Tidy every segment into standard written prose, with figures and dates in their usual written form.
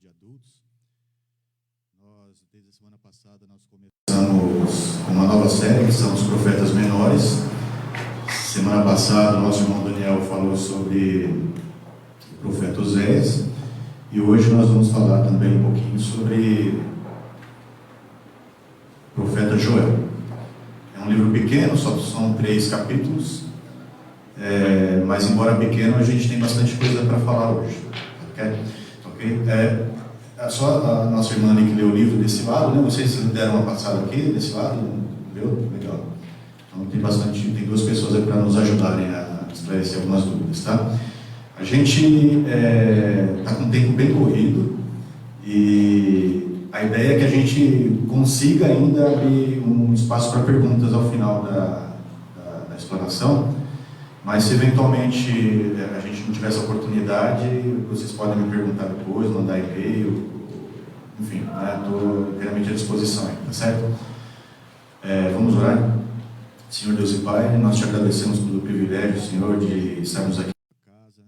de adultos. Nós, desde a semana passada, nós começamos uma nova série, que são os profetas menores. Semana passada, o nosso irmão Daniel falou sobre o profeta Oséias, e hoje nós vamos falar também um pouquinho sobre o profeta Joel. É um livro pequeno, só são 3 capítulos, mas embora pequeno, a gente tem bastante coisa para falar hoje. Ok? Só a nossa irmã ali que leu o livro desse lado, né? Vocês deram uma passada aqui desse lado? Leu? Legal. Então tem 2 pessoas aí para nos ajudarem a esclarecer algumas dúvidas, tá? A gente está com um tempo bem corrido e a ideia é que a gente consiga ainda abrir um espaço para perguntas ao final da explanação, mas se eventualmente a gente não tiver essa oportunidade, vocês podem me perguntar depois, mandar e-mail, enfim, estou inteiramente à disposição aí, tá certo? Vamos orar? Senhor Deus e Pai, nós te agradecemos pelo privilégio, Senhor, de estarmos aqui na casa,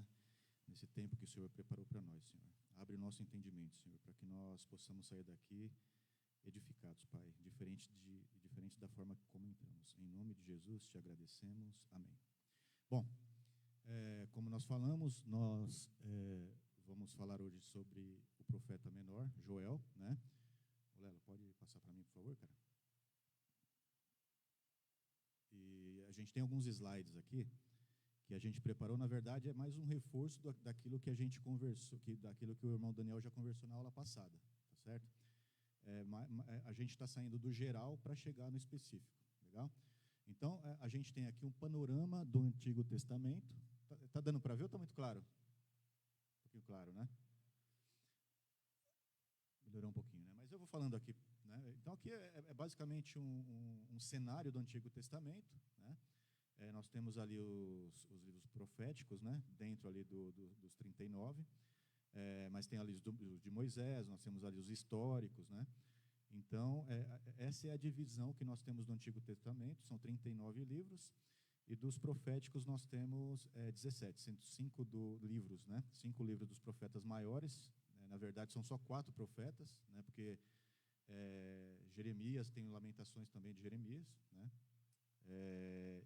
nesse tempo que o Senhor preparou para nós, Senhor. Abre o nosso entendimento, Senhor, para que nós possamos sair daqui edificados, Pai, diferente da forma como entramos. Em nome de Jesus, te agradecemos. Amém. Bom, como nós falamos, nós vamos falar hoje sobre o profeta menor, Joel, né? Lela, pode passar para mim, por favor, cara? E a gente tem alguns slides aqui que a gente preparou. Na verdade, é mais um reforço daquilo que a gente conversou, daquilo que o irmão Daniel já conversou na aula passada, tá certo? A gente está saindo do geral para chegar no específico, legal? Então, a gente tem aqui um panorama do Antigo Testamento. Tá dando para ver ou está muito claro? Um pouquinho claro, né? Melhorou um pouquinho, né? Mas eu vou falando aqui, né? Então, aqui é basicamente um cenário do Antigo Testamento, né? Nós temos ali os livros proféticos, né? Dentro ali dos 39, mas tem ali os de Moisés, nós temos ali os históricos, né? Então, essa é a divisão que nós temos do Antigo Testamento, são 39 livros, e dos proféticos nós temos 17, sendo 5 livros, né? 5 livros dos profetas maiores, na verdade são só 4 profetas, né? Porque Jeremias, tem Lamentações também de Jeremias, né?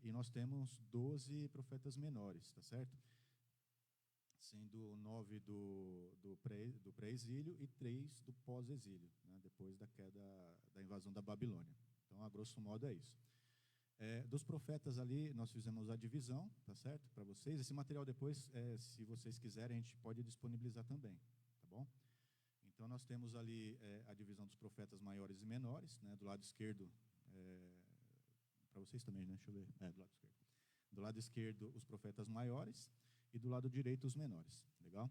E nós temos 12 profetas menores, tá certo? Sendo 9 do pré-exílio e 3 do pós-exílio, né, depois da queda, da invasão da Babilônia. Então, a grosso modo, é isso. Dos profetas ali, nós fizemos a divisão, tá certo? Para vocês. Esse material depois, se vocês quiserem, a gente pode disponibilizar também, tá bom? Então, nós temos ali a divisão dos profetas maiores e menores, né, do lado esquerdo, para vocês também, né? Deixa eu ver. Do lado esquerdo. Do lado esquerdo, os profetas maiores, e do lado direito os menores, legal?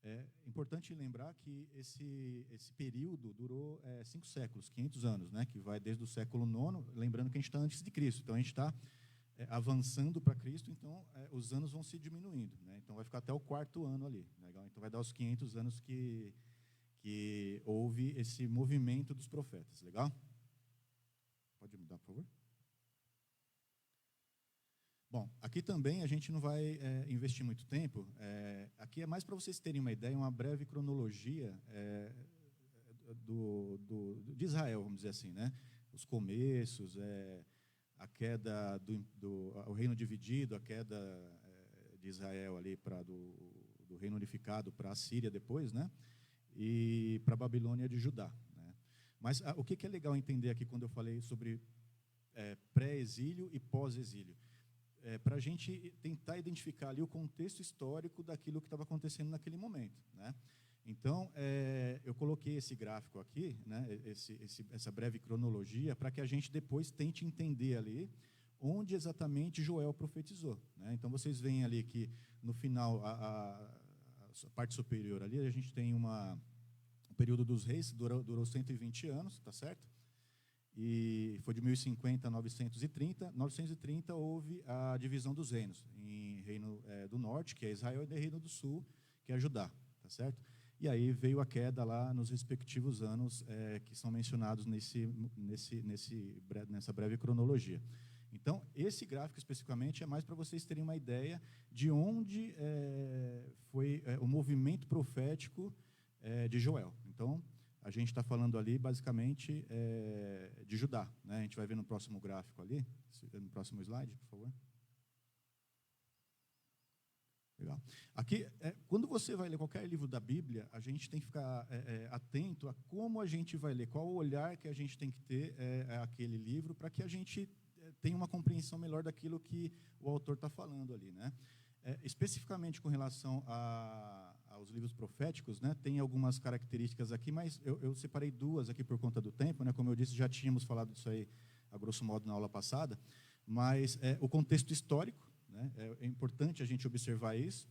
É importante lembrar que esse período durou 5 séculos, 500 anos, né? Que vai desde o século IX, lembrando que a gente está antes de Cristo, então a gente está avançando para Cristo, então os anos vão se diminuindo, né? Então vai ficar até o 4º ano ali, legal? Então vai dar os 500 anos que houve esse movimento dos profetas, legal? Pode mudar, por favor? Bom, aqui também a gente não vai investir muito tempo. Aqui é mais para vocês terem uma ideia, uma breve cronologia de Israel, vamos dizer assim, né? Os começos, a queda o reino dividido, a queda de Israel ali do reino unificado para a Síria depois, né? E para a Babilônia de Judá, né? Mas o que é legal entender aqui quando eu falei sobre pré-exílio e pós-exílio? Para a gente tentar identificar ali o contexto histórico daquilo que estava acontecendo naquele momento, né? Então, eu coloquei esse gráfico aqui, né, essa breve cronologia, para que a gente depois tente entender ali onde exatamente Joel profetizou, né? Então, vocês veem ali que, no final, a parte superior ali, a gente tem o período dos reis, durou 120 anos, tá certo? E foi de 1050 a 930. 930 houve a divisão dos reinos, em reino do norte, que é Israel, e reino do sul, que é Judá, tá certo? E aí veio a queda lá nos respectivos anos que são mencionados nessa breve cronologia. Então, esse gráfico especificamente é mais para vocês terem uma ideia de onde foi o movimento profético de Joel. Então, a gente está falando ali, basicamente, de Judá, né? A gente vai ver no próximo gráfico ali, no próximo slide, por favor. Legal. Aqui, quando você vai ler qualquer livro da Bíblia, a gente tem que ficar atento a como a gente vai ler, qual o olhar que a gente tem que ter aquele livro, para que a gente tenha uma compreensão melhor daquilo que o autor está falando ali, né? Especificamente com relação aos livros proféticos, né, tem algumas características aqui, mas eu separei duas aqui por conta do tempo, né? Como eu disse, já tínhamos falado disso aí, a grosso modo, na aula passada, mas o contexto histórico, né, é importante a gente observar isso,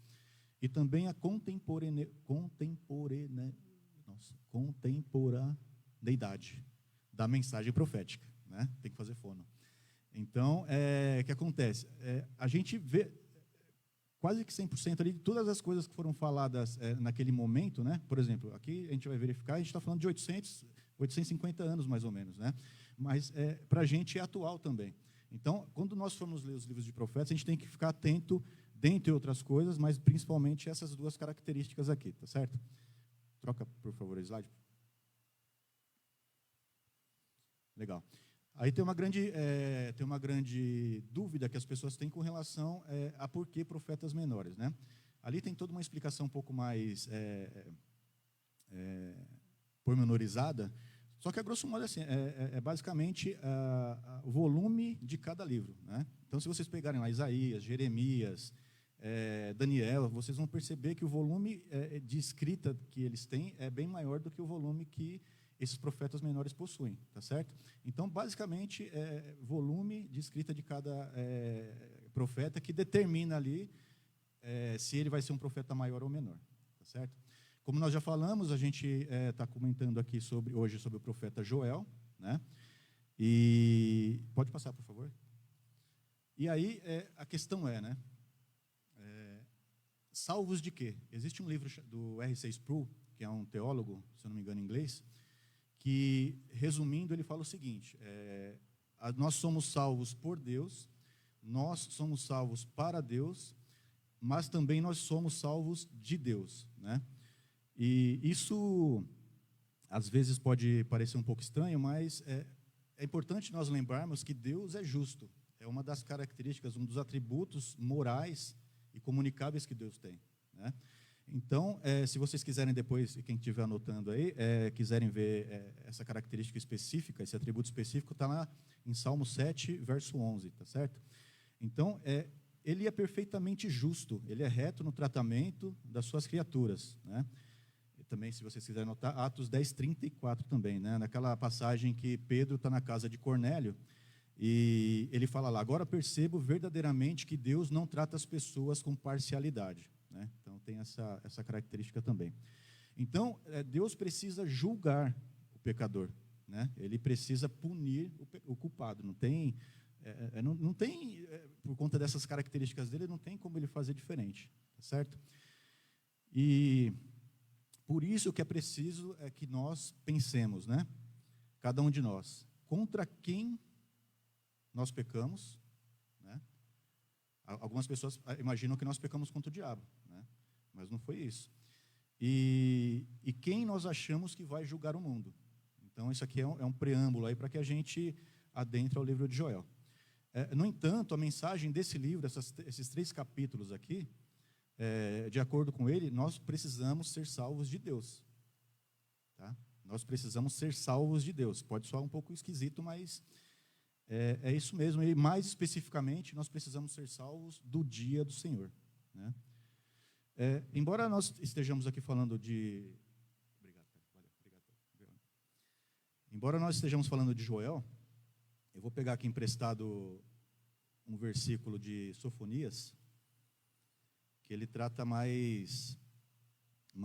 e também a contemporaneidade da mensagem profética, né? Tem que fazer fono. Então, o que acontece? A gente vê quase que 100% ali de todas as coisas que foram faladas naquele momento, né? Por exemplo, aqui a gente vai verificar, a gente está falando de 850 anos, mais ou menos, né? Mas para a gente é atual também. Então, quando nós formos ler os livros de profetas, a gente tem que ficar atento, dentre outras coisas, mas principalmente essas duas características aqui, tá certo? Troca, por favor, o slide. Legal. Aí tem uma grande dúvida que as pessoas têm com relação a por que profetas menores, né? Ali tem toda uma explicação um pouco mais pormenorizada, só que, a grosso modo, assim, basicamente o volume de cada livro, né? Então, se vocês pegarem lá Isaías, Jeremias, Daniel, vocês vão perceber que o volume de escrita que eles têm é bem maior do que o volume que esses profetas menores possuem, tá certo? Então, basicamente, volume de escrita de cada profeta que determina ali se ele vai ser um profeta maior ou menor, tá certo? Como nós já falamos, a gente está comentando aqui hoje sobre o profeta Joel, né? E pode passar, por favor. E aí a questão né? Salvos de quê? Existe um livro do R.C. Sproul, que é um teólogo, se eu não me engano, em inglês, que, resumindo, ele fala o seguinte: nós somos salvos por Deus, nós somos salvos para Deus, mas também nós somos salvos de Deus, né? E isso, às vezes, pode parecer um pouco estranho, mas é importante nós lembrarmos que Deus é justo. É uma das características, um dos atributos morais e comunicáveis que Deus tem, né? Então, se vocês quiserem depois, quem estiver anotando aí, quiserem ver essa característica específica, esse atributo específico, está lá em Salmo 7, verso 11, tá certo? Então, ele é perfeitamente justo, ele é reto no tratamento das suas criaturas, né? E também, se vocês quiserem anotar, Atos 10, 34 também, né? Naquela passagem que Pedro está na casa de Cornélio, e ele fala lá: agora percebo verdadeiramente que Deus não trata as pessoas com parcialidade, né? Então, tem essa característica também. Então, Deus precisa julgar o pecador, né? Ele precisa punir o culpado. Não tem, por conta dessas características dele, não tem como ele fazer diferente, tá certo? E por isso que é preciso que nós pensemos, né? Cada um de nós, contra quem nós pecamos, né? Algumas pessoas imaginam que nós pecamos contra o diabo, né? Mas não foi isso. E quem nós achamos que vai julgar o mundo? Então, isso aqui é um preâmbulo aí para que a gente adentre ao livro de Joel. No entanto, a mensagem desse livro, esses 3 capítulos aqui, de acordo com ele, nós precisamos ser salvos de Deus, tá? Nós precisamos ser salvos de Deus. Pode soar um pouco esquisito, mas é isso mesmo. E mais especificamente, nós precisamos ser salvos do dia do Senhor, né? Embora nós estejamos aqui falando de... Obrigado, valeu, obrigado. Embora nós estejamos falando de Joel, eu vou pegar aqui emprestado um versículo de Sofonias, que ele trata mais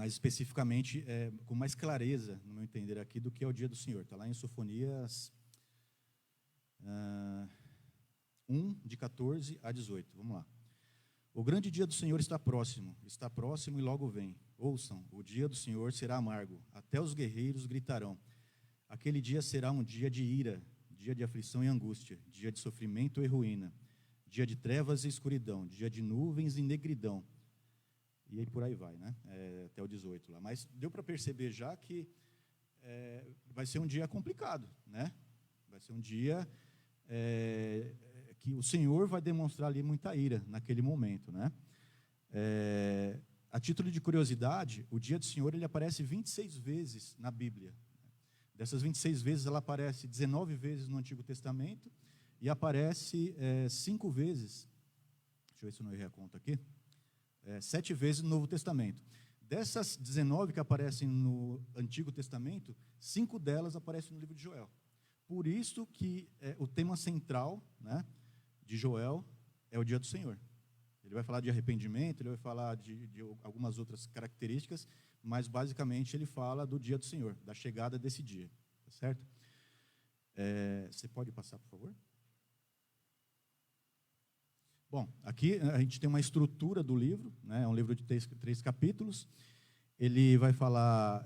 especificamente, com mais clareza, no meu entender aqui, do que é o dia do Senhor. Está lá em Sofonias 1, de 14 a 18. Vamos lá. O grande dia do Senhor está próximo e logo vem. Ouçam, o dia do Senhor será amargo, até os guerreiros gritarão. Aquele dia será um dia de ira, dia de aflição e angústia, dia de sofrimento e ruína, dia de trevas e escuridão, dia de nuvens e negridão, e aí por aí vai, né? Até o 18 lá. Mas deu para perceber já que vai ser um dia complicado, né? Vai ser um dia que o Senhor vai demonstrar ali muita ira naquele momento, né? A título de curiosidade, o dia do Senhor ele aparece 26 vezes na Bíblia. Dessas 26 vezes, ela aparece 19 vezes no Antigo Testamento e aparece 5 vezes, deixa eu ver se eu não errei a conta aqui, 7 vezes no Novo Testamento. Dessas 19 que aparecem no Antigo Testamento, 5 delas aparecem no livro de Joel. Por isso que o tema central, né, de Joel é o dia do Senhor. Ele vai falar de arrependimento, ele vai falar de algumas outras características, mas basicamente ele fala do dia do Senhor, da chegada desse dia, tá certo? Você pode passar, por favor? Bom, aqui a gente tem uma estrutura do livro, né? É um livro de 3 capítulos. Ele vai falar,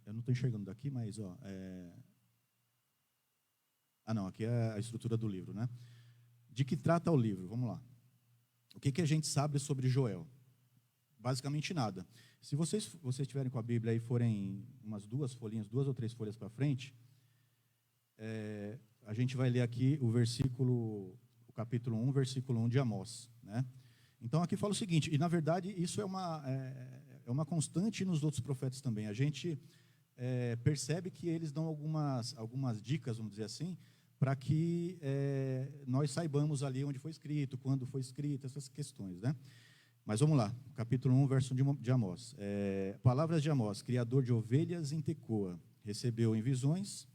eu não estou enxergando daqui, mas não, aqui é a estrutura do livro, né? De que trata o livro? Vamos lá. O que a gente sabe sobre Joel? Basicamente nada. Se vocês estiverem com a Bíblia e forem umas 2 ou 3 folhas para frente, a gente vai ler aqui o capítulo 1, versículo 1 de Amós, né? Então aqui fala o seguinte, e na verdade isso é uma constante nos outros profetas também. A gente percebe que eles dão algumas dicas, vamos dizer assim, para que nós saibamos ali onde foi escrito, quando foi escrito, essas questões, né? Mas vamos lá, capítulo 1, verso de Amós. Palavras de Amós, criador de ovelhas em Tecoa, recebeu em visões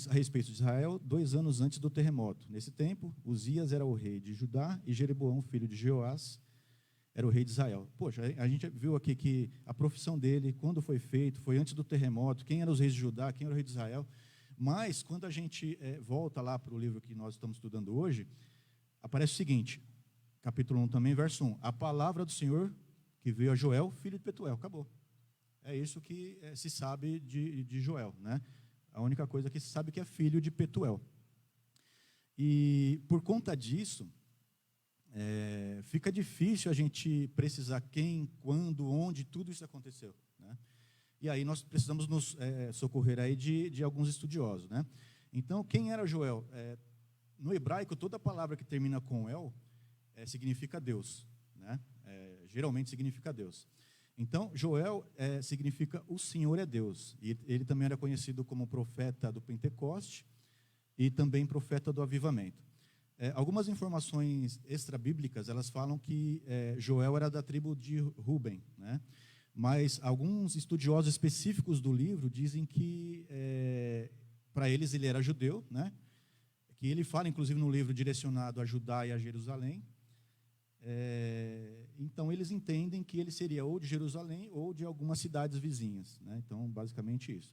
a respeito de Israel 2 anos antes do terremoto. Nesse tempo, Uzias era o rei de Judá e Jeroboão, filho de Jeoás, era o rei de Israel. Poxa, a gente viu aqui que a profissão dele, quando foi feito, foi antes do terremoto, quem eram os reis de Judá, quem era o rei de Israel. Mas, quando a gente volta lá para o livro que nós estamos estudando hoje, aparece o seguinte, capítulo 1 também, verso 1. A palavra do Senhor que veio a Joel, filho de Petuel. Acabou. É isso que se sabe de Joel, né? A única coisa que se sabe é que é filho de Petuel. E, por conta disso, fica difícil a gente precisar quem, quando, onde, tudo isso aconteceu, né? E aí nós precisamos nos socorrer aí de alguns estudiosos, né? Então, quem era Joel? No hebraico, toda palavra que termina com El significa Deus, né? Geralmente significa Deus. Então, Joel significa o Senhor é Deus. E ele também era conhecido como profeta do Pentecoste e também profeta do avivamento. Algumas informações extra-bíblicas, elas falam que Joel era da tribo de Ruben, né? Mas alguns estudiosos específicos do livro dizem que, para eles, ele era judeu, né? Que ele fala, inclusive, no livro direcionado a Judá e a Jerusalém. Então, eles entendem que ele seria ou de Jerusalém ou de algumas cidades vizinhas, né? Então, basicamente isso.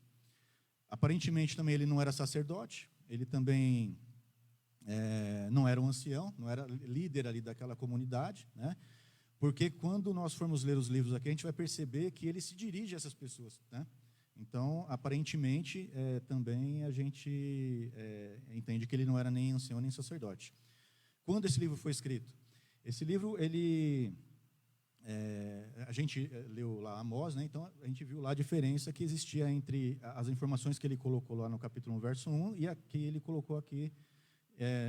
Aparentemente, também, ele não era sacerdote, ele também não era um ancião, não era líder ali daquela comunidade, né? Porque quando nós formos ler os livros aqui, a gente vai perceber que ele se dirige a essas pessoas, né? Então, aparentemente, também a gente entende que ele não era nem ancião nem sacerdote. Quando esse livro foi escrito? Esse livro, a gente leu lá Amós, né? Então a gente viu lá a diferença que existia entre as informações que ele colocou lá no capítulo 1, verso 1, e a que ele colocou aqui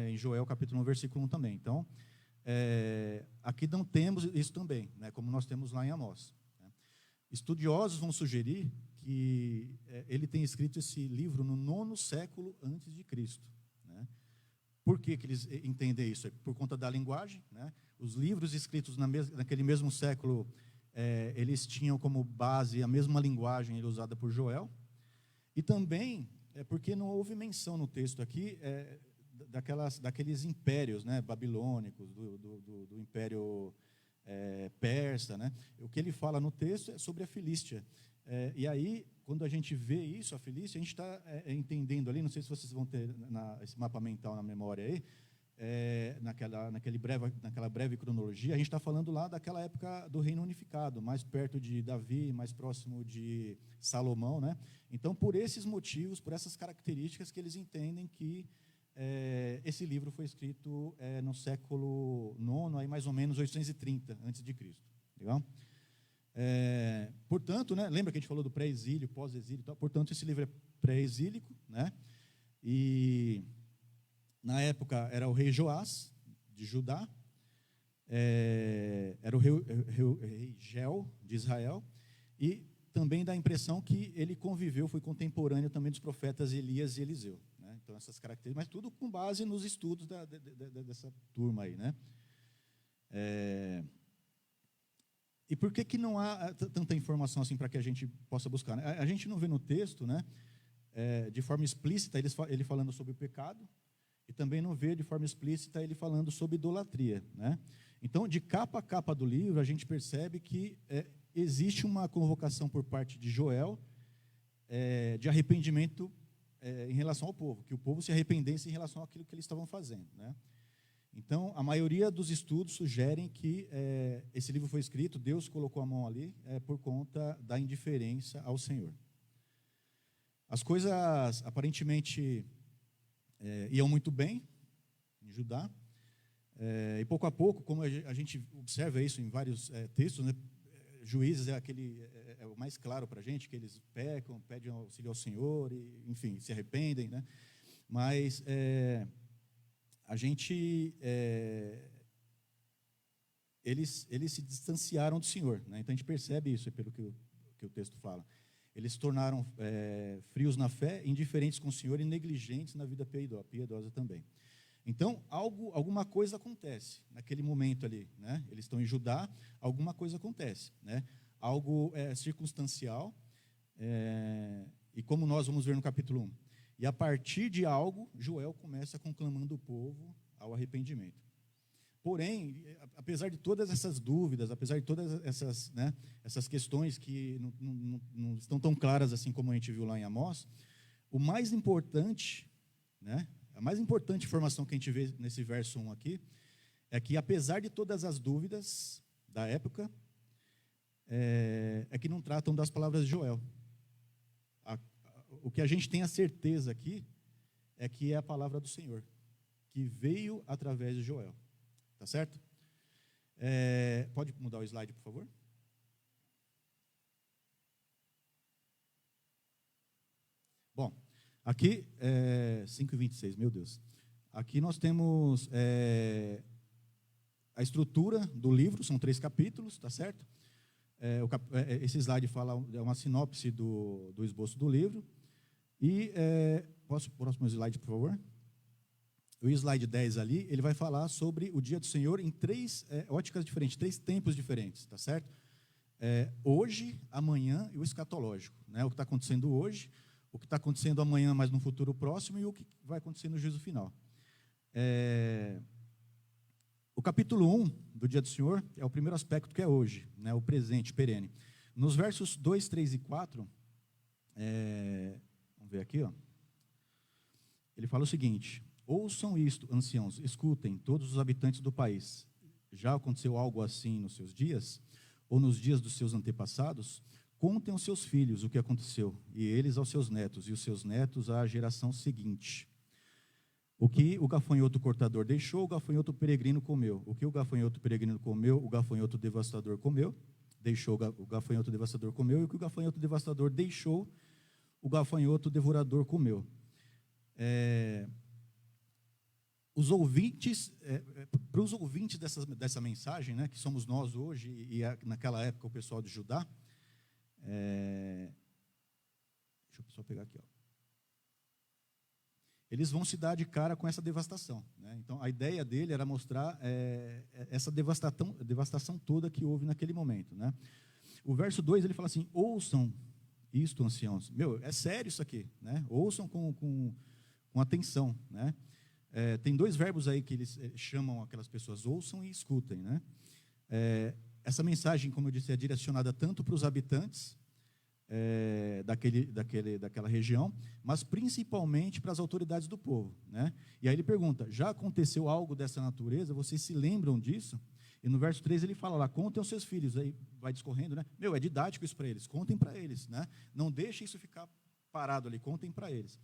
em Joel, capítulo 1, versículo 1 também. Então, aqui não temos isso também, né? Como nós temos lá em Amós, né? Estudiosos vão sugerir que ele tenha escrito esse livro no 9º século antes de Cristo, né? Por que eles entendem isso? Por conta da linguagem, né? Os livros escritos naquele mesmo século, eles tinham como base a mesma linguagem usada por Joel. E também porque não houve menção no texto aqui daqueles impérios, né, babilônicos, do império persa, né? O que ele fala no texto é sobre a Filístia. E aí, quando a gente vê isso, a Filístia, a gente está entendendo ali, não sei se vocês vão ter esse mapa mental na memória aí, naquela breve cronologia, a gente está falando lá daquela época do Reino Unificado, mais perto de Davi, mais próximo de Salomão, né? Então, por esses motivos, por essas características que eles entendem que esse livro foi escrito no século IX, aí mais ou menos 830 a.C. Legal? Portanto, né, lembra que a gente falou do pré-exílio, pós-exílio e tal? Portanto, esse livro é pré-exílico, né? E na época era o rei Joás, de Judá, era o rei Geu, de Israel, e também dá a impressão que ele conviveu, foi contemporâneo também dos profetas Elias e Eliseu, né? Então, essas características, mas tudo com base nos estudos dessa turma aí, né? E por que não há tanta informação assim para que a gente possa buscar, né? A gente não vê no texto, né, de forma explícita ele falando sobre o pecado, e também não vê de forma explícita ele falando sobre idolatria, né? Então, de capa a capa do livro, a gente percebe que existe uma convocação por parte de Joel de arrependimento em relação ao povo, que o povo se arrependesse em relação àquilo que eles estavam fazendo, né? Então, a maioria dos estudos sugerem que esse livro foi escrito, Deus colocou a mão ali, por conta da indiferença ao Senhor. As coisas, aparentemente, iam muito bem em Judá, e pouco a pouco, como a gente observa isso em vários textos, né, Juízes é o mais claro para a gente, que eles pecam, pedem auxílio ao Senhor, e, enfim, se arrependem, né? Mas a gente, eles se distanciaram do Senhor, né? Então a gente percebe isso pelo que o texto fala. Eles se tornaram frios na fé, indiferentes com o Senhor e negligentes na vida piedosa também. Então, alguma coisa acontece naquele momento ali, né? Eles estão em Judá, alguma coisa acontece, né? Algo circunstancial, e como nós vamos ver no capítulo 1. E a partir de algo, Joel começa conclamando o povo ao arrependimento. Porém, apesar de todas essas dúvidas, apesar de todas essas, né, essas questões que não estão tão claras assim como a gente viu lá em Amós, o mais importante, né, a mais importante informação que a gente vê nesse verso 1 aqui, é que apesar de todas as dúvidas da época, que não tratam das palavras de Joel. O que a gente tem a certeza aqui é que é a palavra do Senhor, que veio através de Joel. Tá certo? Pode mudar o slide, por favor? Bom, aqui, 5:26, meu Deus. Aqui nós temos a estrutura do livro, são 3 capítulos, tá certo? Esse slide fala, é uma sinopse do esboço do livro. E, próximo slide, por favor? O slide 10 ali, ele vai falar sobre o dia do Senhor em 3 óticas diferentes, 3 tempos diferentes, tá certo? Hoje, amanhã e o escatológico, né? O que está acontecendo hoje, o que está acontecendo amanhã, mas no futuro próximo, e o que vai acontecer no juízo final. O capítulo 1 do dia do Senhor é o primeiro aspecto, que é hoje, né? O presente, perene. Nos versos 2, 3 e 4, vamos ver aqui, ó, ele fala o seguinte: ouçam isto, anciãos, escutem, todos os habitantes do país. Já aconteceu algo assim nos seus dias? Ou nos dias dos seus antepassados? Contem aos seus filhos o que aconteceu, e eles aos seus netos, e os seus netos à geração seguinte. O que o gafanhoto cortador deixou, o gafanhoto peregrino comeu. O que o gafanhoto peregrino comeu, o gafanhoto devastador comeu. Deixou, o gafanhoto devastador comeu, e o que o gafanhoto devastador deixou, o gafanhoto devorador comeu. Os ouvintes, para os ouvintes dessa mensagem, né, que somos nós hoje, e naquela época o pessoal de Judá, deixa eu só pegar aqui, ó. Eles vão se dar de cara com essa devastação, né? Então, a ideia dele era mostrar essa devastação toda que houve naquele momento, né? O verso 2, ele fala assim: ouçam isto, anciãos. Meu, é sério isso aqui, né? Ouçam com atenção, né? Tem 2 verbos aí que eles chamam aquelas pessoas: ouçam e escutem, né? Essa mensagem, como eu disse, é direcionada tanto para os habitantes daquela região, mas principalmente para as autoridades do povo, né? E aí ele pergunta: já aconteceu algo dessa natureza? Vocês se lembram disso? E no verso 3 ele fala lá: contem aos seus filhos. Aí vai discorrendo, né? Meu, é didático isso para eles, contem para eles, né? Não deixem isso ficar parado ali, contem para eles.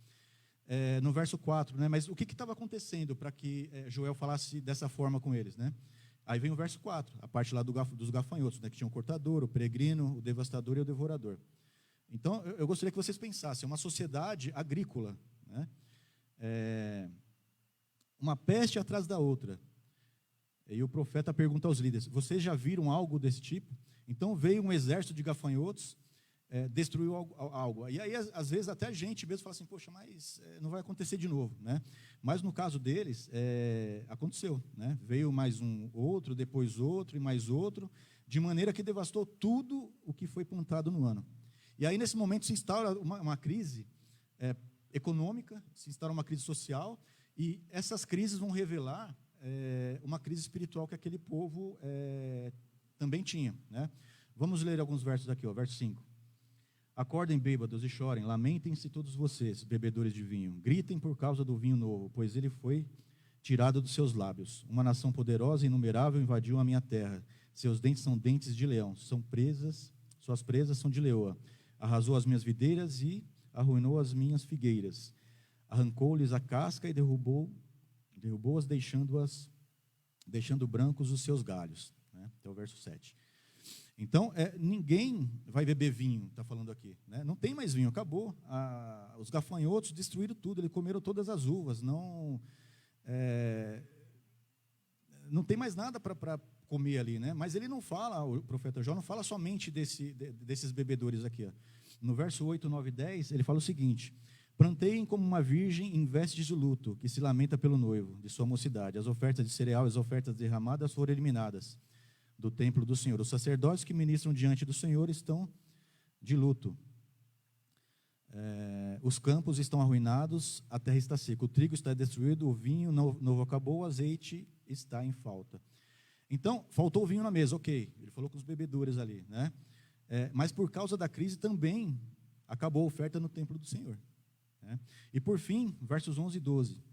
no verso 4, né? Mas o que estava acontecendo para que Joel falasse dessa forma com eles, né? Aí vem o verso 4, a parte lá dos gafanhotos, né? Que tinha o cortador, o peregrino, o devastador e o devorador. Então, eu gostaria que vocês pensassem, uma sociedade agrícola, né? Uma peste atrás da outra. E o profeta pergunta aos líderes, vocês já viram algo desse tipo? Então veio um exército de gafanhotos, destruiu algo. E aí, às vezes, até a gente mesmo fala assim, poxa, mas não vai acontecer de novo, né? Mas no caso deles, aconteceu, né? Veio mais um outro, depois outro e mais outro, de maneira que devastou tudo o que foi plantado no ano. E aí, nesse momento, se instaura uma crise econômica, se instaura uma crise social, e essas crises vão revelar uma crise espiritual que aquele povo também tinha, né? Vamos ler alguns versos aqui, ó, verso 5. Acordem bêbados e chorem, lamentem-se todos vocês, bebedores de vinho. Gritem por causa do vinho novo, pois ele foi tirado dos seus lábios. Uma nação poderosa e inumerável invadiu a minha terra. Seus dentes são dentes de leão, suas presas são de leoa. Arrasou as minhas videiras e arruinou as minhas figueiras. Arrancou-lhes a casca e derrubou-as, deixando brancos os seus galhos. Né? Até o verso 7. Então, ninguém vai beber vinho, está falando aqui. Né? Não tem mais vinho, acabou. Os gafanhotos destruíram tudo, eles comeram todas as uvas. Não tem mais nada para comer ali. Né? Mas ele não fala, o profeta Jó não fala somente desses bebedores aqui. Ó. No verso 8, 9 e 10, ele fala o seguinte: planteiem como uma virgem em vestes de luto, que se lamenta pelo noivo de sua mocidade. As ofertas de cereal e as ofertas derramadas foram eliminadas do templo do Senhor. Os sacerdotes que ministram diante do Senhor estão de luto. Os campos estão arruinados, a terra está seca, o trigo está destruído, o vinho novo acabou, o azeite está em falta. Então, faltou o vinho na mesa, ok. Ele falou com os bebedores ali, né? Mas por causa da crise também acabou a oferta no templo do Senhor. Né? E por fim, versos 11 e 12.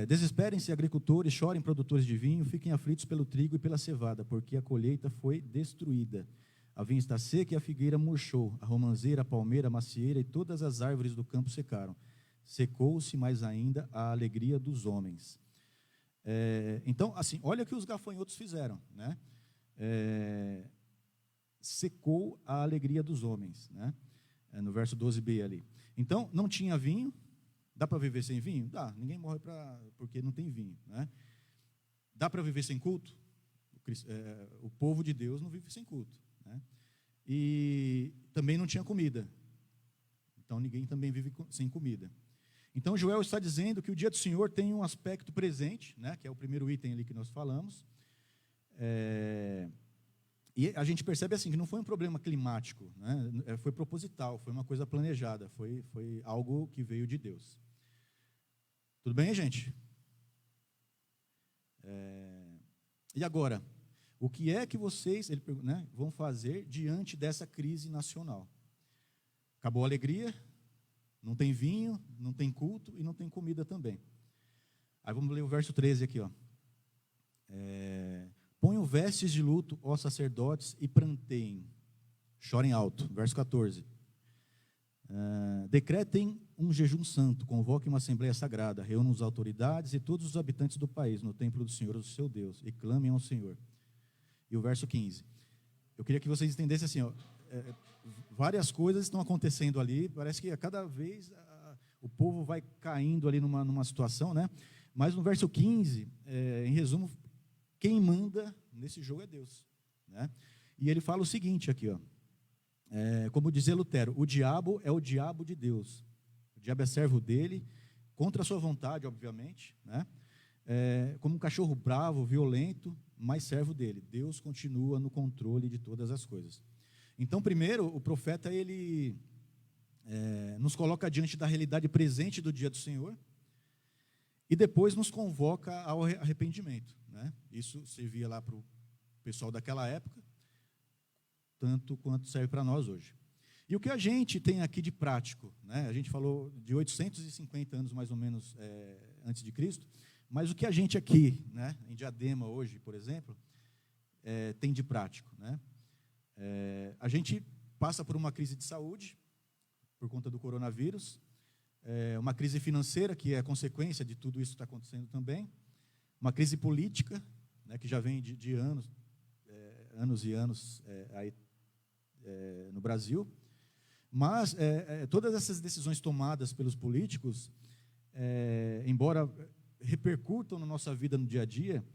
Desesperem-se agricultores, chorem produtores de vinho, fiquem aflitos pelo trigo e pela cevada, porque a colheita foi destruída. A vinha está seca e a figueira murchou, a romanceira, a palmeira, a macieira e todas as árvores do campo secaram. Secou-se mais ainda a alegria dos homens. Então, assim, olha o que os gafanhotos fizeram, né? Secou a alegria dos homens, né? No verso 12b ali. Então, não tinha vinho. Dá para viver sem vinho? Dá, ninguém morre porque não tem vinho. Né? Dá para viver sem culto? O povo de Deus não vive sem culto. Né? E também não tinha comida. Então ninguém também vive sem comida. Então Joel está dizendo que o dia do Senhor tem um aspecto presente, né? Que é o primeiro item ali que nós falamos. E a gente percebe assim que não foi um problema climático, né? Foi proposital, foi uma coisa planejada, foi algo que veio de Deus. Tudo bem, gente? E agora, o que é que vocês vão fazer diante dessa crise nacional? Acabou a alegria, não tem vinho, não tem culto e não tem comida também. Aí vamos ler o verso 13 aqui, ó. Ponham vestes de luto, ó sacerdotes, e pranteiem, chorem alto. Verso 14. Decretem um jejum santo, convoquem uma assembleia sagrada, reúnam as autoridades e todos os habitantes do país no templo do Senhor, o seu Deus, e clamem ao Senhor. E o verso 15. Eu queria que vocês entendessem assim, ó, várias coisas estão acontecendo ali, parece que a cada vez o povo vai caindo ali numa situação, né? Mas no verso 15, em resumo, quem manda nesse jogo é Deus, né? E ele fala o seguinte aqui, ó, como dizia Lutero, o diabo é o diabo de Deus, o diabo é servo dele, contra a sua vontade, obviamente, né? Como um cachorro bravo, violento, mas servo dele. Deus continua no controle de todas as coisas. Então, primeiro, o profeta ele nos coloca diante da realidade presente do dia do Senhor, e depois nos convoca ao arrependimento. Né? Isso servia lá para o pessoal daquela época, tanto quanto serve para nós hoje. E o que a gente tem aqui de prático? Né? A gente falou de 850 anos, mais ou menos, antes de Cristo, mas o que a gente aqui, né, em Diadema hoje, por exemplo, tem de prático? Né? A gente passa por uma crise de saúde, por conta do coronavírus. uma crise financeira, que é consequência de tudo isso que está acontecendo também, uma crise política, né, que já vem de anos, anos e anos aí, no Brasil. Mas todas essas decisões tomadas pelos políticos, embora repercutam na nossa vida no dia a dia,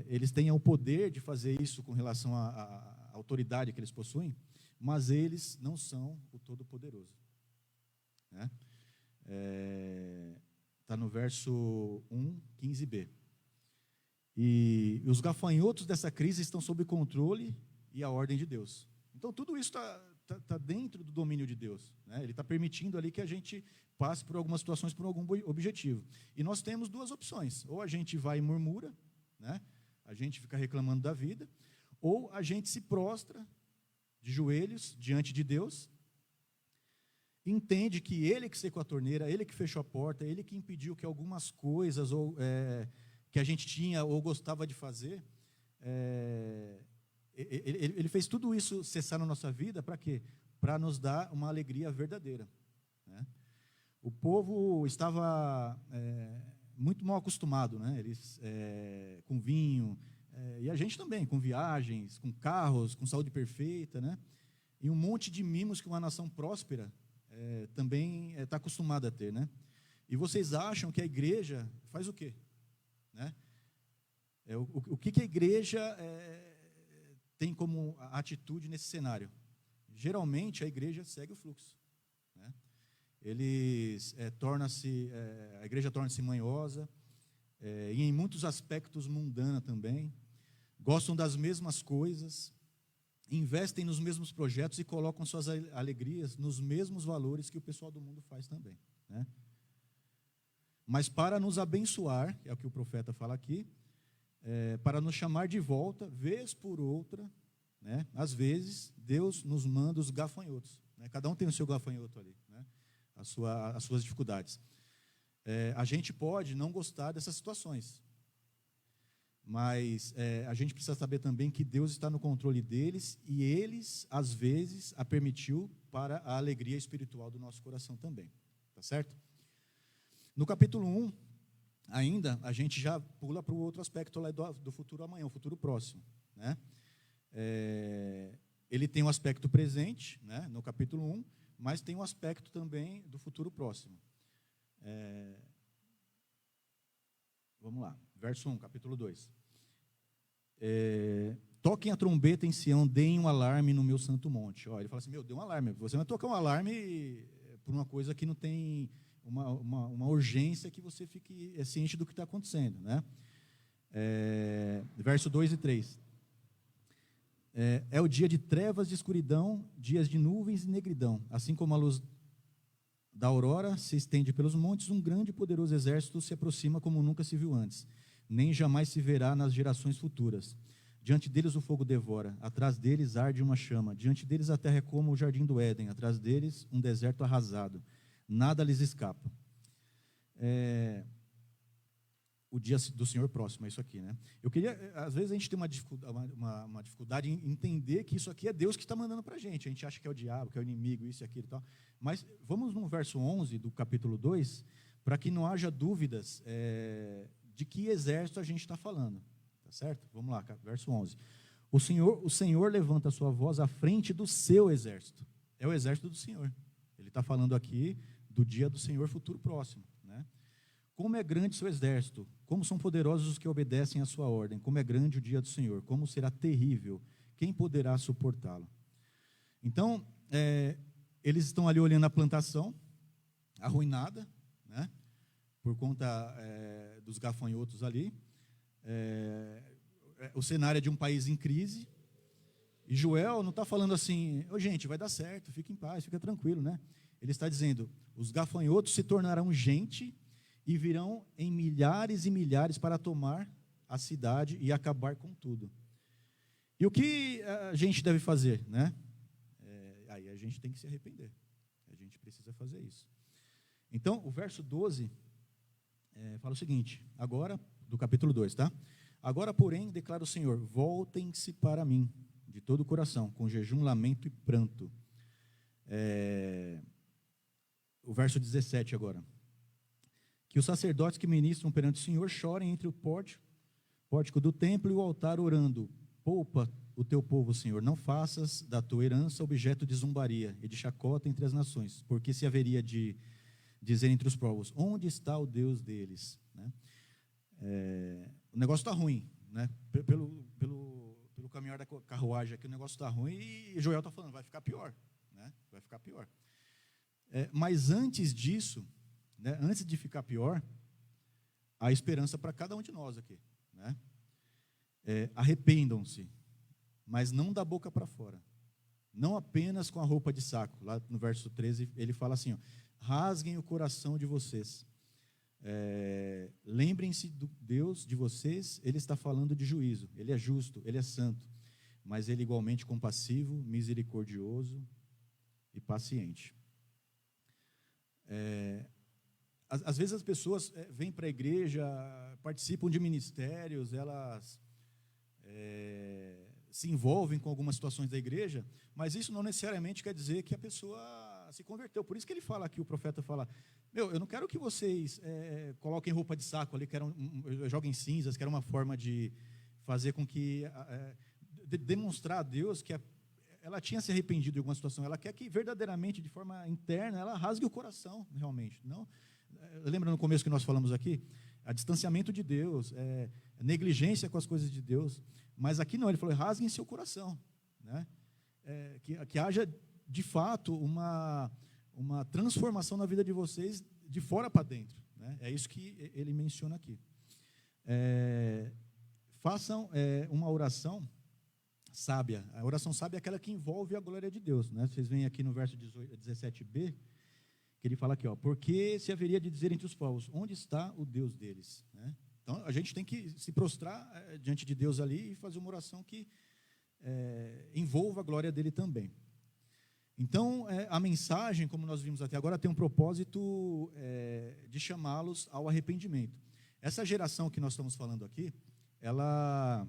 eles têm o poder de fazer isso com relação à autoridade que eles possuem, mas eles não são o Todo-Poderoso. Né? Está no verso 1, 15b. E os gafanhotos dessa crise estão sob controle e a ordem de Deus. Então, tudo isso está dentro do domínio de Deus. Né? Ele está permitindo ali que a gente passe por algumas situações, por algum objetivo. E nós temos duas opções. Ou a gente vai e murmura, né? A gente fica reclamando da vida, ou a gente se prostra de joelhos diante de Deus, entende que Ele que secou a torneira, Ele que fechou a porta, Ele que impediu que algumas coisas que a gente tinha ou gostava de fazer, Ele fez tudo isso cessar na nossa vida, para quê? Para nos dar uma alegria verdadeira. Né? O povo estava muito mal acostumado, né? Eles, com vinho, e a gente também, com viagens, com carros, com saúde perfeita, né? E um monte de mimos que uma nação próspera também está acostumada a ter. Né? E vocês acham que a igreja faz o quê? Né? O que a igreja tem como atitude nesse cenário? Geralmente a igreja segue o fluxo. Né? A igreja torna-se manhosa, e em muitos aspectos mundana também, gostam das mesmas coisas, investem nos mesmos projetos e colocam suas alegrias nos mesmos valores que o pessoal do mundo faz também. Né? Mas para nos abençoar, que é o que o profeta fala aqui, para nos chamar de volta, vez por outra, né? Às vezes, Deus nos manda os gafanhotos. Né? Cada um tem o seu gafanhoto ali, né? As suas dificuldades. A gente pode não gostar dessas situações, mas a gente precisa saber também que Deus está no controle deles, e eles, às vezes, a permitiu para a alegria espiritual do nosso coração também. Tá certo? No capítulo 1, ainda, a gente já pula para o outro aspecto lá do futuro amanhã, o futuro próximo. Né? Ele tem um aspecto presente, né, no capítulo 1, mas tem um aspecto também do futuro próximo. Vamos lá, verso 1, capítulo 2. Toquem a trombeta em Sião, deem um alarme no meu santo monte. Ele fala assim, dê um alarme. Você vai tocar um alarme por uma coisa que não tem uma urgência, que você fique ciente do que está acontecendo. Né? Verso 2 e 3. É o dia de trevas e escuridão, dias de nuvens e negridão. Assim como a luz da aurora se estende pelos montes, um grande e poderoso exército se aproxima como nunca se viu antes, nem jamais se verá nas gerações futuras. Diante deles o fogo devora, atrás deles arde uma chama, diante deles a terra é como o jardim do Éden, atrás deles um deserto arrasado, nada lhes escapa. O dia do Senhor próximo, é isso aqui, né? Eu queria, às vezes a gente tem uma dificuldade em entender que isso aqui é Deus que está mandando para a gente acha que é o diabo, que é o inimigo, isso e aquilo e tal, mas vamos no verso 11 do capítulo 2, para que não haja dúvidas de que exército a gente está falando, tá certo? Vamos lá, verso 11. O Senhor levanta a sua voz à frente do seu exército, é o exército do Senhor. Ele está falando aqui do dia do Senhor futuro próximo, né? Como é grande o seu exército, como são poderosos os que obedecem à sua ordem, como é grande o dia do Senhor, como será terrível, quem poderá suportá-lo? Então, eles estão ali olhando a plantação, arruinada, né, por conta dos gafanhotos ali, o cenário é de um país em crise, e Joel não está falando assim, gente, vai dar certo, fica em paz, fica tranquilo, né? Ele está dizendo, os gafanhotos se tornarão gente, e virão em milhares e milhares para tomar a cidade e acabar com tudo. E o que a gente deve fazer? Né? Aí a gente tem que se arrepender. A gente precisa fazer isso. Então, o verso 12 fala o seguinte, agora, do capítulo 2, tá? Agora, porém, declara o Senhor, voltem-se para mim, de todo o coração, com jejum, lamento e pranto. o verso 17 agora. Que os sacerdotes que ministram perante o Senhor chorem entre o pórtico do templo e o altar, orando: poupa o teu povo, Senhor, não faças da tua herança objeto de zombaria e de chacota entre as nações, porque se haveria de dizer entre os povos: onde está o Deus deles? Né? O negócio está ruim, né? Pelo caminhar da carruagem aqui, o negócio está ruim, e Joel está falando, vai ficar pior, né? Vai ficar pior. Mas antes disso, né, antes de ficar pior, há esperança para cada um de nós aqui, né? Arrependam-se, mas não da boca para fora, não apenas com a roupa de saco. Lá no verso 13 ele fala assim, ó: rasguem o coração de vocês, lembrem-se do Deus de vocês. Ele está falando de juízo, Ele é justo, Ele é santo, mas Ele é igualmente compassivo, misericordioso e paciente. Às vezes as pessoas vêm para a igreja, participam de ministérios, elas se envolvem com algumas situações da igreja, mas isso não necessariamente quer dizer que a pessoa se converteu. Por isso que ele fala aqui, o profeta fala: eu não quero que vocês coloquem roupa de saco ali, joguem cinzas, que era uma forma de fazer com que, demonstrar a Deus que ela tinha se arrependido de alguma situação. Ela quer que verdadeiramente, de forma interna, ela rasgue o coração, realmente. Não, lembra no começo que nós falamos aqui? A distanciamento de Deus, negligência com as coisas de Deus. Mas aqui não, ele falou: rasguem seu coração, né? Que haja, de fato, uma transformação na vida de vocês, de fora para dentro, né? É isso que ele menciona aqui. Façam uma oração sábia. A oração sábia é aquela que envolve a glória de Deus, né? Vocês veem aqui no verso 17b, que ele fala aqui, ó: porque se haveria de dizer entre os povos: onde está o Deus deles? Né? Então, a gente tem que se prostrar diante de Deus ali e fazer uma oração que envolva a glória dele também. Então, a mensagem, como nós vimos até agora, tem um propósito de chamá-los ao arrependimento. Essa geração que nós estamos falando aqui, ela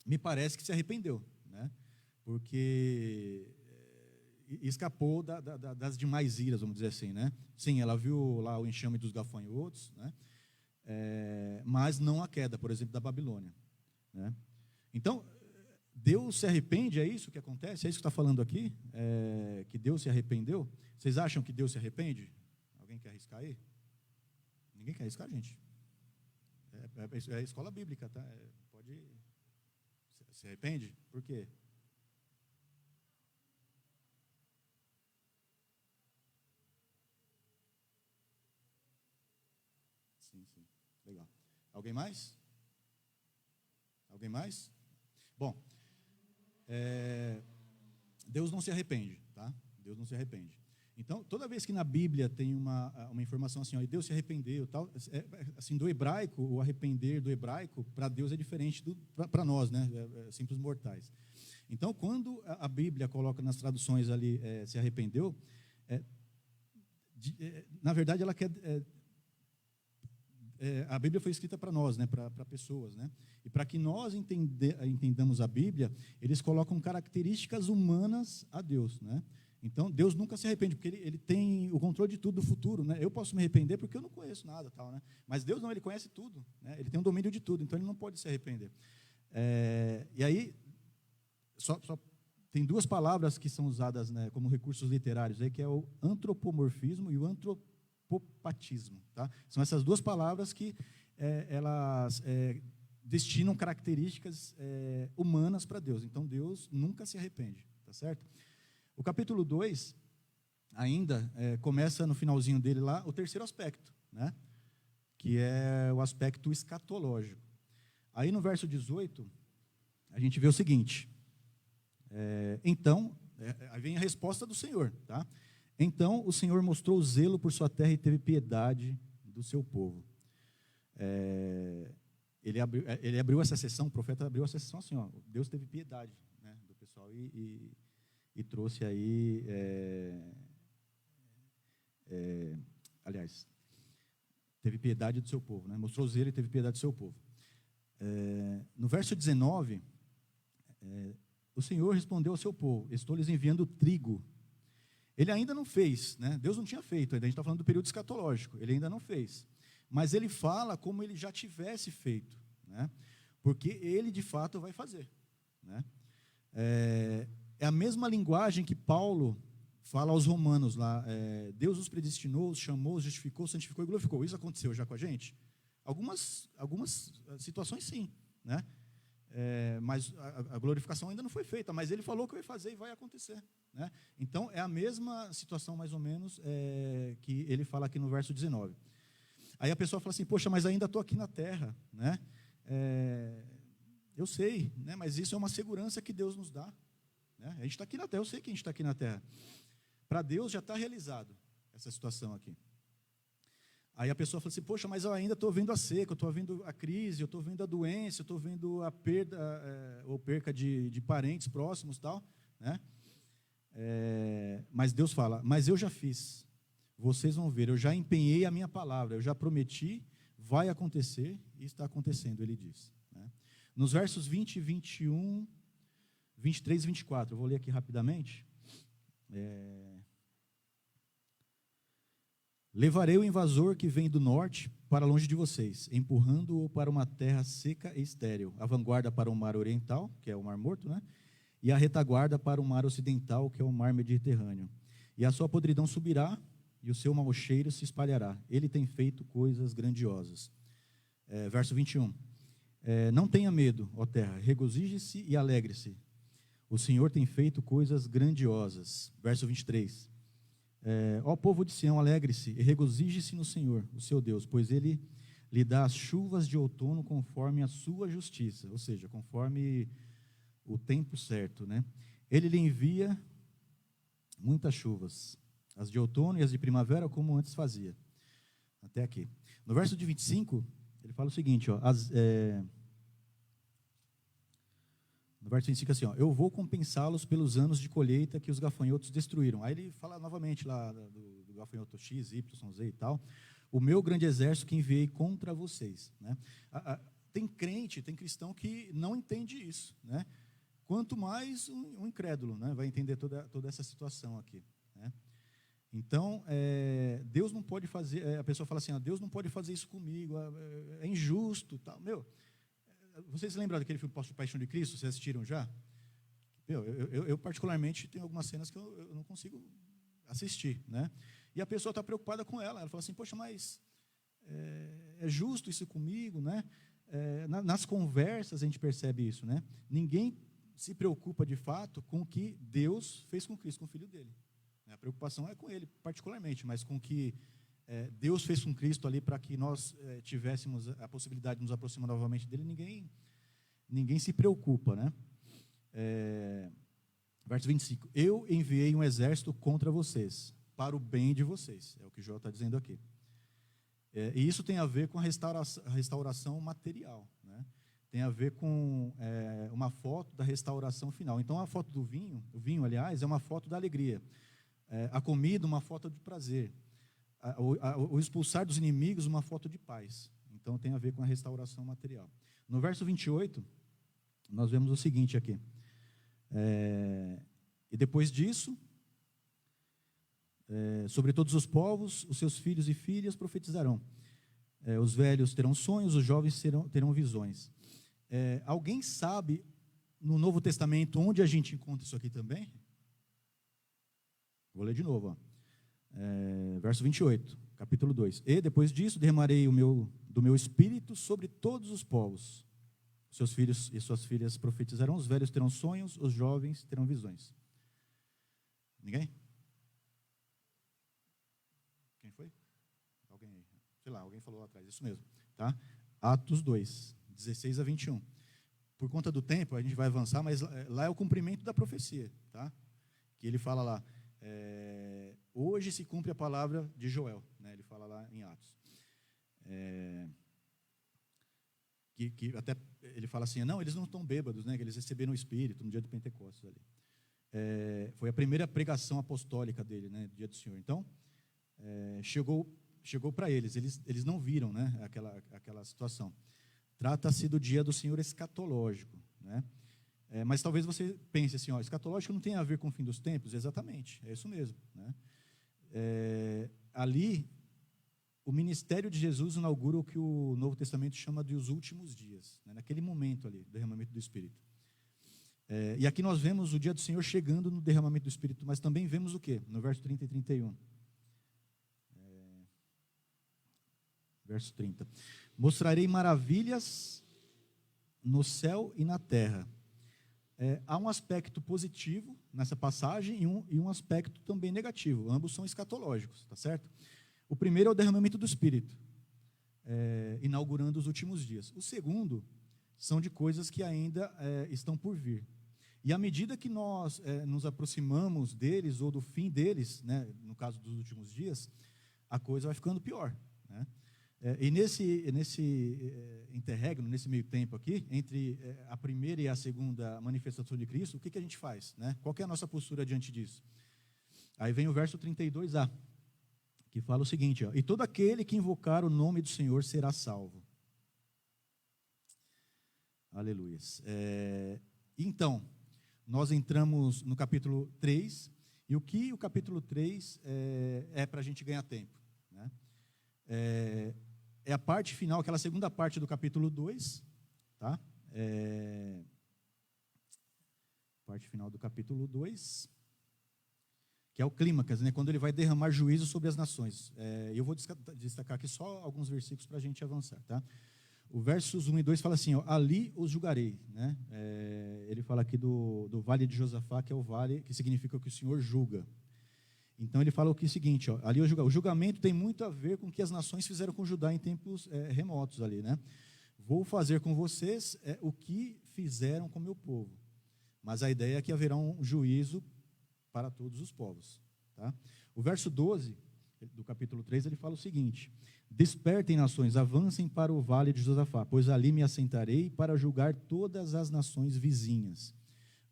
me parece que se arrependeu, né? Porque escapou das demais iras, vamos dizer assim, né? Sim, ela viu lá o enxame dos gafanhotos, né? Mas não a queda, por exemplo, da Babilônia, né? Então, Deus se arrepende, é isso que acontece? É isso que está falando aqui? Que Deus se arrependeu? Vocês acham que Deus se arrepende? Alguém quer arriscar aí? Ninguém quer arriscar, gente. É escola bíblica, tá? Pode. Se arrepende? Por quê? Sim. Legal. Alguém mais? Alguém mais? Bom, Deus não se arrepende, tá? Deus não se arrepende. Então, toda vez que na Bíblia tem uma informação assim, ó, e Deus se arrependeu, tal, assim, do hebraico, o arrepender do hebraico para Deus é diferente para nós, né? Simples mortais. Então, quando a Bíblia coloca nas traduções ali se arrependeu, na verdade ela quer a Bíblia foi escrita para nós, né, para pessoas, né? E para que nós entendamos a Bíblia, eles colocam características humanas a Deus, né? Então, Deus nunca se arrepende, porque ele tem o controle de tudo do futuro, né? Eu posso me arrepender porque eu não conheço nada, tal, né? Mas Deus não, Ele conhece tudo, né? Ele tem o domínio de tudo, então Ele não pode se arrepender. E aí, só tem duas palavras que são usadas, né, como recursos literários, aí, que é o antropomorfismo e o antropopatismo, tá? São essas duas palavras que elas destinam características humanas para Deus. Então, Deus nunca se arrepende, tá certo? O capítulo 2, ainda, começa no finalzinho dele lá, o terceiro aspecto, né? Que é o aspecto escatológico. Aí no verso 18, a gente vê o seguinte, então, aí vem a resposta do Senhor, tá? Então o Senhor mostrou zelo por sua terra e teve piedade do seu povo. Ele abriu essa sessão, o profeta abriu essa sessão assim, ó, Deus teve piedade, né, do pessoal e trouxe aí, aliás, teve piedade do seu povo, né? Mostrou zelo e teve piedade do seu povo. No verso 19, o Senhor respondeu ao seu povo: estou lhes enviando trigo. Ele ainda não fez, né? Deus não tinha feito, ainda a gente está falando do período escatológico, ele ainda não fez. Mas ele fala como ele já tivesse feito, né? Porque ele de fato vai fazer, né? É a mesma linguagem que Paulo fala aos romanos lá, Deus os predestinou, os chamou, os justificou, santificou e glorificou. Isso aconteceu já com a gente? Algumas situações sim, né? Mas a glorificação ainda não foi feita, mas ele falou que vai fazer e vai acontecer, né? Então, é a mesma situação, mais ou menos, que ele fala aqui no verso 19. Aí a pessoa fala assim, poxa, mas ainda estou aqui na terra, né? Eu sei, né? Mas isso é uma segurança que Deus nos dá, né? A gente está aqui na terra, eu sei que a gente está aqui na terra. Para Deus já está realizado essa situação aqui. Aí a pessoa fala assim, poxa, mas eu ainda estou vendo a seca, eu estou vendo a crise, eu estou vendo a doença, eu estou vendo a perda ou perca de parentes próximos e tal, né? Mas Deus fala, mas eu já fiz, vocês vão ver, eu já empenhei a minha palavra, eu já prometi, vai acontecer e está acontecendo, ele diz, né? Nos versos 20, 21, 23 e 24, eu vou ler aqui rapidamente. Levarei o invasor que vem do norte para longe de vocês, empurrando-o para uma terra seca e estéril, a vanguarda para o mar oriental, que é o mar morto, né? E a retaguarda para o mar ocidental, que é o mar Mediterrâneo. E a sua podridão subirá, e o seu mau cheiro se espalhará. Ele tem feito coisas grandiosas. Verso 21. Não tenha medo, ó terra, regozije-se e alegre-se. O Senhor tem feito coisas grandiosas. Verso 23. Ó povo de Sião, alegre-se e regozije-se no Senhor, o seu Deus, pois Ele lhe dá as chuvas de outono conforme a sua justiça, ou seja, conforme o tempo certo, né? Ele lhe envia muitas chuvas, as de outono e as de primavera, como antes fazia. Até aqui. No verso de 25, ele fala o seguinte, ó, no verso 25 assim, ó, eu vou compensá-los pelos anos de colheita que os gafanhotos destruíram. Aí ele fala novamente lá do gafanhoto X, Y, Z e tal. O meu grande exército que enviei contra vocês, né? Tem crente, tem cristão que não entende isso, né? Quanto mais um incrédulo, né, vai entender toda essa situação aqui, né? Então, Deus não pode fazer, a pessoa fala assim, Deus não pode fazer isso comigo, é injusto, tal. Meu, vocês lembram daquele filme Paixão de Cristo? Vocês assistiram já? Meu, eu particularmente tenho algumas cenas que eu não consigo assistir, né? E a pessoa está preocupada com ela fala assim, poxa, mas é justo isso comigo, né? Nas conversas a gente percebe isso, né? Ninguém se preocupa de fato com o que Deus fez com Cristo, com o Filho dele. A preocupação é com ele particularmente, mas com o que Deus fez com Cristo ali para que nós tivéssemos a possibilidade de nos aproximar novamente dele, ninguém se preocupa, né? Verso 25, eu enviei um exército contra vocês, para o bem de vocês, é o que Jó está dizendo aqui. E isso tem a ver com a restauração material, né? Tem a ver com uma foto da restauração final. Então, a foto do vinho, o vinho, aliás, é uma foto da alegria. A comida, uma foto de prazer. O expulsar dos inimigos, uma foto de paz. Então, tem a ver com a restauração material. No verso 28, nós vemos o seguinte aqui. E depois disso, sobre todos os povos, os seus filhos e filhas profetizarão. Os velhos terão sonhos, os jovens terão visões. Alguém sabe, no Novo Testamento, onde a gente encontra isso aqui também? Vou ler de novo, ó. Verso 28, capítulo 2. E depois disso derramarei do meu espírito sobre todos os povos. Seus filhos e suas filhas profetizarão, os velhos terão sonhos, os jovens terão visões. Ninguém? Quem foi? Alguém aí? Sei lá, alguém falou lá atrás, isso mesmo. Tá? Atos 2, 16 a 21. Por conta do tempo, a gente vai avançar, mas lá é o cumprimento da profecia, tá? Que ele fala lá, hoje se cumpre a palavra de Joel, né? Ele fala lá em Atos. Que até ele fala assim, não, eles não estão bêbados, né? Que eles receberam o Espírito no dia do Pentecostes ali. Foi a primeira pregação apostólica dele, né? Dia do Senhor. Então, chegou para eles não viram, né? Aquela situação. Trata-se do dia do Senhor escatológico, né? Mas talvez você pense assim, escatológico não tem a ver com o fim dos tempos. Exatamente, é isso mesmo, né? Ali, o ministério de Jesus inaugura o que o Novo Testamento chama de os últimos dias, né? Naquele momento ali, do derramamento do Espírito. E aqui nós vemos o dia do Senhor chegando no derramamento do Espírito, mas também vemos o quê? No verso 30 e 31. Verso 30. Mostrarei maravilhas no céu e na terra. Há um aspecto positivo nessa passagem e um aspecto também negativo. Ambos são escatológicos, tá certo? O primeiro é o derramamento do Espírito, inaugurando os últimos dias. O segundo são de coisas que ainda estão por vir. E à medida que nós nos aproximamos deles ou do fim deles, né, no caso dos últimos dias, a coisa vai ficando pior, né? E nesse interregno, nesse meio tempo aqui, entre a primeira e a segunda manifestação de Cristo, o que a gente faz, né? Qual que é a nossa postura diante disso? Aí vem o verso 32a, que fala o seguinte, e todo aquele que invocar o nome do Senhor será salvo. Aleluias. Então, nós entramos no capítulo 3, e o que o capítulo 3 é para a gente ganhar tempo, né? É a parte final, aquela segunda parte do capítulo 2, tá? Parte final do capítulo 2, que é o clímax, né? Quando ele vai derramar juízo sobre as nações. Eu vou destacar aqui só alguns versículos para a gente avançar, tá? O versos 1 e 2 fala assim, ali os julgarei, né? Ele fala aqui do vale de Josafá, que é o vale que significa que o Senhor julga. Então ele fala o seguinte, ali o julgamento tem muito a ver com o que as nações fizeram com Judá em tempos remotos ali, né? Vou fazer com vocês o que fizeram com o meu povo. Mas a ideia é que haverá um juízo para todos os povos, tá? O verso 12 do capítulo 3, ele fala o seguinte, despertem nações, avancem para o vale de Josafá, pois ali me assentarei para julgar todas as nações vizinhas.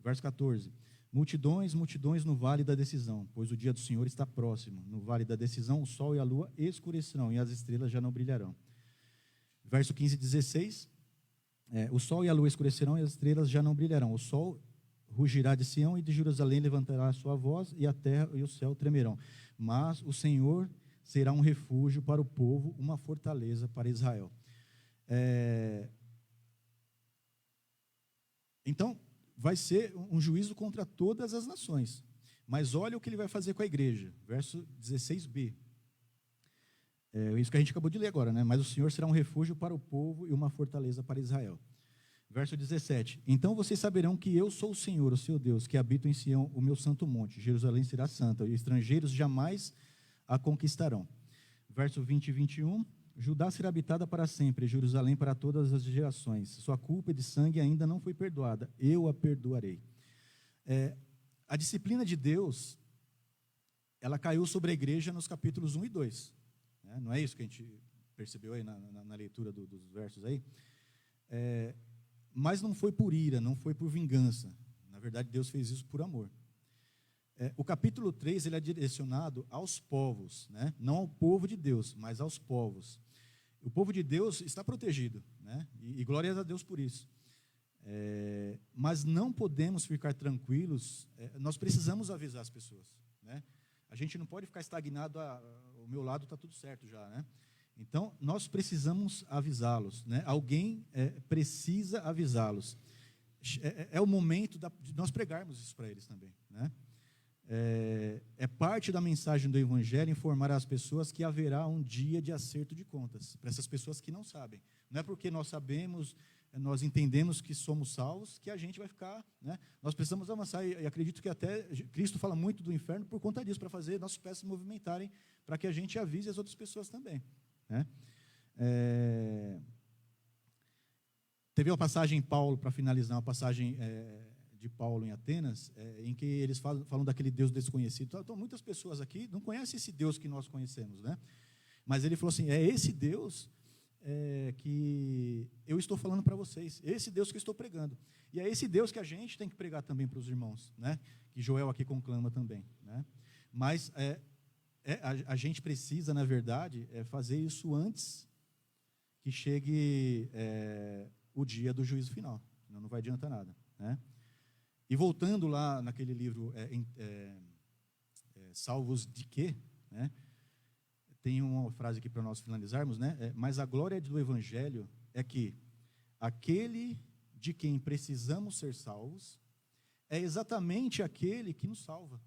Verso 14, multidões, multidões no vale da decisão, pois o dia do Senhor está próximo. No vale da decisão, o sol e a lua escurecerão, e as estrelas já não brilharão. Verso 15 e 16, o sol e a lua escurecerão, e as estrelas já não brilharão. O sol rugirá de Sião, e de Jerusalém levantará a sua voz, e a terra e o céu tremerão. Mas o Senhor será um refúgio para o povo, uma fortaleza para Israel. Então, vai ser um juízo contra todas as nações. Mas olha o que ele vai fazer com a igreja. Verso 16b. Isso que a gente acabou de ler agora, né? Mas o Senhor será um refúgio para o povo e uma fortaleza para Israel. Verso 17. Então vocês saberão que eu sou o Senhor, o seu Deus, que habito em Sião, o meu santo monte. Jerusalém será santa, e estrangeiros jamais a conquistarão. Verso 20 e 21. Judá será habitada para sempre, Jerusalém para todas as gerações. Sua culpa de sangue ainda não foi perdoada, eu a perdoarei. A disciplina de Deus, ela caiu sobre a igreja nos capítulos 1 e 2. Né? Não é isso que a gente percebeu aí na leitura dos versos aí? Mas não foi por ira, não foi por vingança. Na verdade, Deus fez isso por amor. O capítulo 3 ele é direcionado aos povos, né? Não ao povo de Deus, mas aos povos. O povo de Deus está protegido, né? E glórias a Deus por isso. Mas não podemos ficar tranquilos, nós precisamos avisar as pessoas, né? A gente não pode ficar estagnado, o meu lado está tudo certo já, né? Então, nós precisamos avisá-los, né? Alguém precisa avisá-los. É o momento de nós pregarmos isso para eles também, né? É parte da mensagem do Evangelho informar as pessoas que haverá um dia de acerto de contas, para essas pessoas que não sabem. Não é porque nós sabemos, nós entendemos que somos salvos, que a gente vai ficar, né? Nós precisamos avançar, e acredito que até Cristo fala muito do inferno por conta disso, para fazer nossos pés se movimentarem, para que a gente avise as outras pessoas também, né? Teve uma passagem em Paulo, para finalizar, uma passagem de Paulo em Atenas, em que eles falam daquele Deus desconhecido. Então, muitas pessoas aqui não conhecem esse Deus que nós conhecemos, né? Mas ele falou assim, é esse Deus que eu estou falando para vocês, esse Deus que eu estou pregando. E é esse Deus que a gente tem que pregar também para os irmãos, né? Que Joel aqui conclama também, né? Mas a gente precisa, na verdade, fazer isso antes que chegue o dia do juízo final, senão não vai adiantar nada, né? E voltando lá naquele livro, Salvos de quê? Né? Tem uma frase aqui para nós finalizarmos, né? Mas a glória do Evangelho é que aquele de quem precisamos ser salvos é exatamente aquele que nos salva.